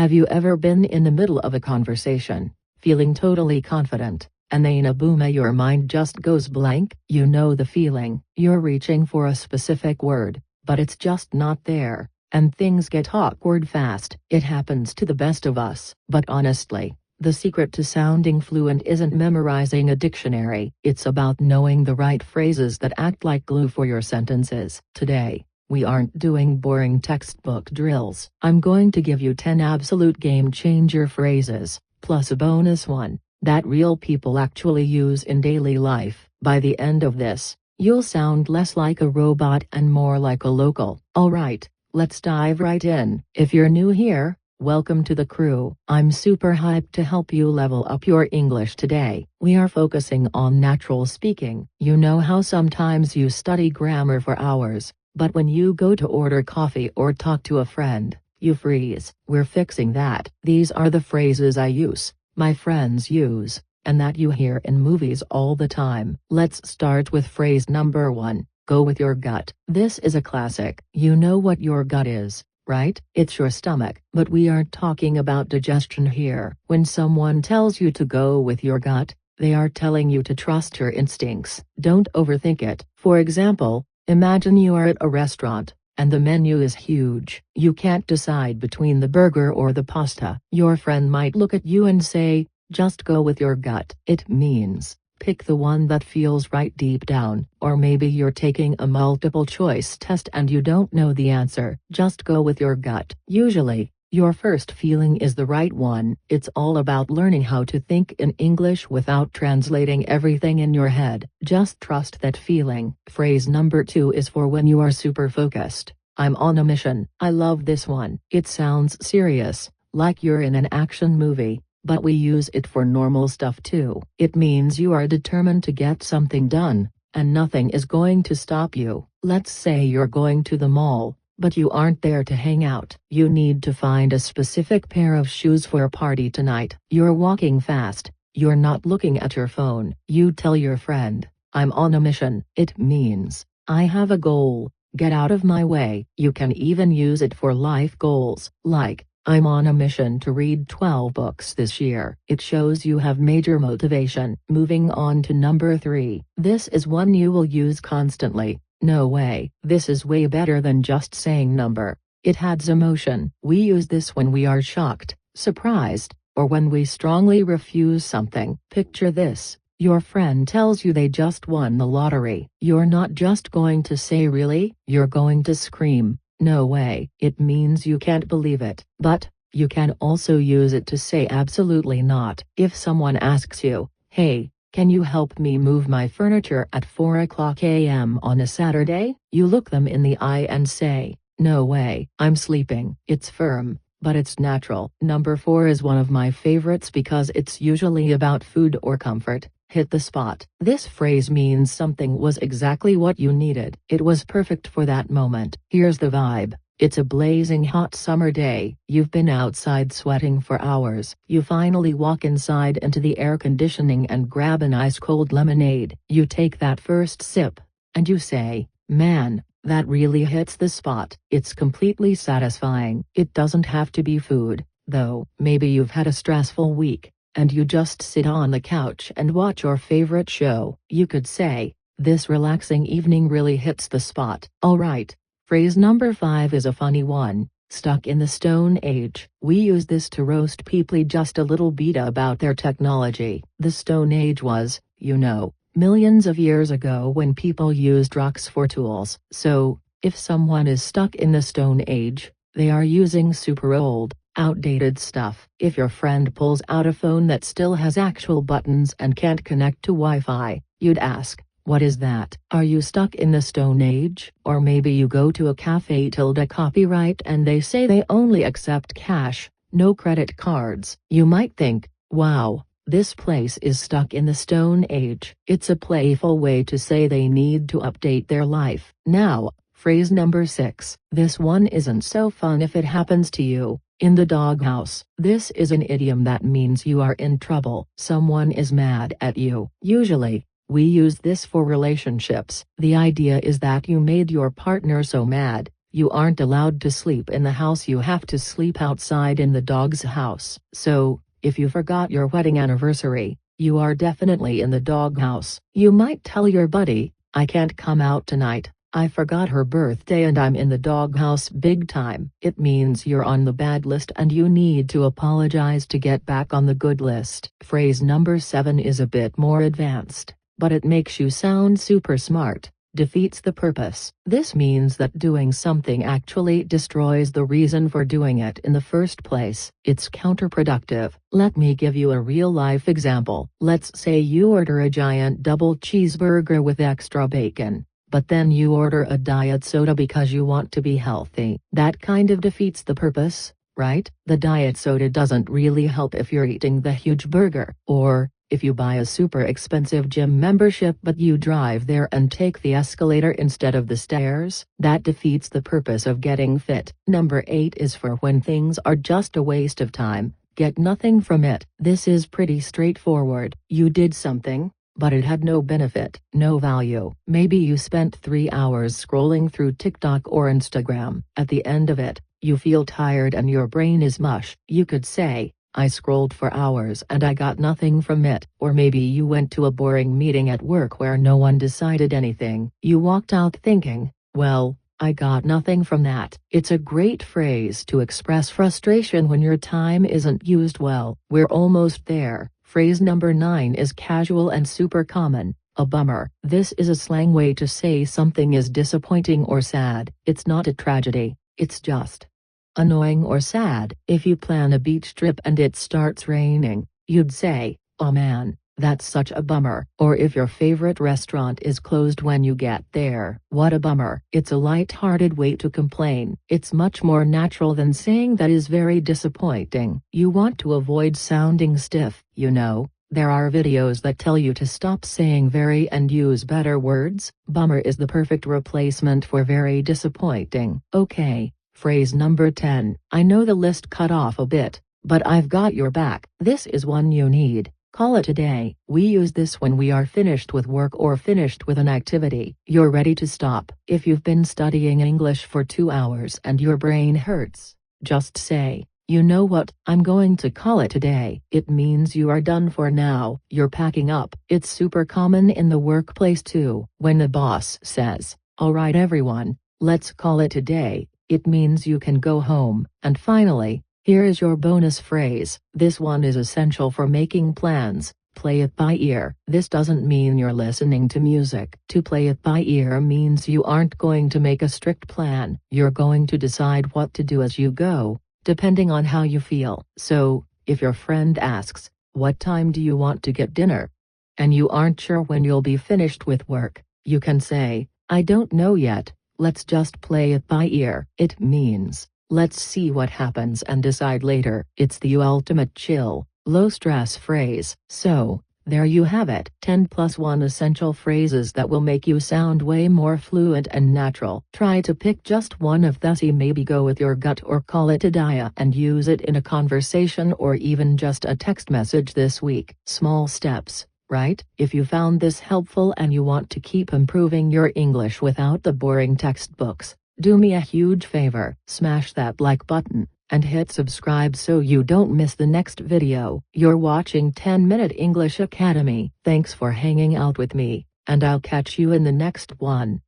Have you ever been in the middle of a conversation, feeling totally confident, and then your mind just goes blank? You know the feeling. You're reaching for a specific word, but it's just not there, and things get awkward fast. It happens to the best of us. But honestly, the secret to sounding fluent isn't memorizing a dictionary. It's about knowing the right phrases that act like glue for your sentences. Today, we aren't doing boring textbook drills. I'm going to give you 10 absolute game-changer phrases, plus a bonus one, that real people actually use in daily life. By the end of this, you'll sound less like a robot and more like a local. Alright, let's dive right in. If you're new here, welcome to the crew. I'm super hyped to help you level up your English today. We are focusing on natural speaking. You know how sometimes you study grammar for hours, but when you go to order coffee or talk to a friend, you freeze. We're fixing that. These are the phrases I use, my friends use, and that you hear in movies all the time. Let's start with phrase number 1, go with your gut. This is a classic. You know what your gut is, right? It's your stomach. But we aren't talking about digestion here. When someone tells you to go with your gut, they are telling you to trust your instincts. Don't overthink it. For example, imagine you are at a restaurant, and the menu is huge. You can't decide between the burger or the pasta. Your friend might look at you and say, just go with your gut. It means, pick the one that feels right deep down. Or maybe you're taking a multiple choice test and you don't know the answer. Just go with your gut. Usually, your first feeling is the right one. It's all about learning how to think in English without translating everything in your head. Just trust that feeling. Phrase number 2 is for when you are super focused. I'm on a mission. I love this one. It sounds serious, like you're in an action movie, but we use it for normal stuff too. It means you are determined to get something done, and nothing is going to stop you. Let's say you're going to the mall, but you aren't there to hang out. You need to find a specific pair of shoes for a party tonight. You're walking fast, you're not looking at your phone. You tell your friend, I'm on a mission. It means, I have a goal, get out of my way. You can even use it for life goals, like, I'm on a mission to read 12 books this year. It shows you have major motivation. Moving on to number 3. This is one you will use constantly. No way. This is way better than just saying number. It adds emotion. We use this when we are shocked, surprised, or when we strongly refuse something. Picture this. Your friend tells you they just won the lottery. You're not just going to say really, you're going to scream, no way. It means you can't believe it. But, you can also use it to say absolutely not. If someone asks you, hey, can you help me move my furniture at 4 a.m. on a Saturday? You look them in the eye and say, no way, I'm sleeping. It's firm, but it's natural. Number 4 is one of my favorites because it's usually about food or comfort. Hit the spot. This phrase means something was exactly what you needed. It was perfect for that moment. Here's the vibe. It's a blazing hot summer day. You've been outside sweating for hours. You finally walk inside into the air conditioning and grab an ice-cold lemonade. You take that first sip, and you say, man, that really hits the spot. It's completely satisfying. It doesn't have to be food, though. Maybe you've had a stressful week, and you just sit on the couch and watch your favorite show. You could say, this relaxing evening really hits the spot. Alright. Phrase number 5 is a funny one, stuck in the Stone Age. We use this to roast people just a little bit about their technology. The Stone Age was, you know, millions of years ago when people used rocks for tools. So, if someone is stuck in the Stone Age, they are using super old, outdated stuff. If your friend pulls out a phone that still has actual buttons and can't connect to Wi-Fi, you'd ask, what is that? Are you stuck in the Stone Age? Or maybe you go to a cafe copyright and they say they only accept cash, no credit cards. You might think, wow, this place is stuck in the Stone Age. It's a playful way to say they need to update their life. Now, phrase number 6. This one isn't so fun if it happens to you. In the doghouse. This is an idiom that means you are in trouble. Someone is mad at you. Usually, we use this for relationships. The idea is that you made your partner so mad, You aren't allowed to sleep in the house, you have to sleep outside in the dog's house. So, if you forgot your wedding anniversary, you are definitely in the doghouse. You might tell your buddy, I can't come out tonight, I forgot her birthday and I'm in the doghouse big time. It means you're on the bad list and you need to apologize to get back on the good list. Phrase number 7 is a bit more advanced, but it makes you sound super smart. Defeats the purpose. This means that doing something actually destroys the reason for doing it in the first place. It's counterproductive. Let me give you a real-life example. Let's say you order a giant double cheeseburger with extra bacon, but then you order a diet soda because you want to be healthy. That kind of defeats the purpose, right? The diet soda doesn't really help if you're eating the huge burger. Or, if you buy a super expensive gym membership but you drive there and take the escalator instead of the stairs, that defeats the purpose of getting fit. Number 8 is for when things are just a waste of time, get nothing from it. This is pretty straightforward. You did something, but it had no benefit, no value. Maybe you spent 3 hours scrolling through TikTok or Instagram. At the end of it, you feel tired and your brain is mush. You could say, I scrolled for hours and I got nothing from it. Or maybe you went to a boring meeting at work where no one decided anything. You walked out thinking, well, I got nothing from that. It's a great phrase to express frustration when your time isn't used well. We're almost there. Phrase number 9 is casual and super common. A bummer. This is a slang way to say something is disappointing or sad. It's not a tragedy, it's just annoying or sad. If you plan a beach trip and it starts raining, you'd say, oh man, that's such a bummer. Or if your favorite restaurant is closed when you get there, what a bummer. It's a light-hearted way to complain. It's much more natural than saying that is very disappointing. You want to avoid sounding stiff, you know. There are videos that tell you to stop saying very and use better words. Bummer is the perfect replacement for very disappointing. Okay. Phrase number 10. I know the list cut off a bit, but I've got your back. This is one you need. Call it a day. We use this when we are finished with work or finished with an activity. You're ready to stop. If you've been studying English for 2 hours and your brain hurts, just say, you know what, I'm going to call it a day. It means you are done for now. You're packing up. It's super common in the workplace too. When the boss says, all right everyone, let's call it a day, it means you can go home. And finally, here is your bonus phrase. This one is essential for making plans. Play it by ear. This doesn't mean you're listening to music. To play it by ear means you aren't going to make a strict plan. You're going to decide what to do as you go, depending on how you feel. So, if your friend asks, what time do you want to get dinner? And you aren't sure when you'll be finished with work, you can say, I don't know yet. Let's just play it by ear. It means, let's see what happens and decide later. It's the ultimate chill, low-stress phrase. So, there you have it. 10 plus 1 essential phrases that will make you sound way more fluent and natural. Try to pick just one of these, maybe go with your gut or call it a dia and use it in a conversation or even just a text message this week. Small steps, right? If you found this helpful and you want to keep improving your English without the boring textbooks, do me a huge favor, smash that like button, and hit subscribe so you don't miss the next video. You're watching 10-Minute English Academy. Thanks for hanging out with me, and I'll catch you in the next one.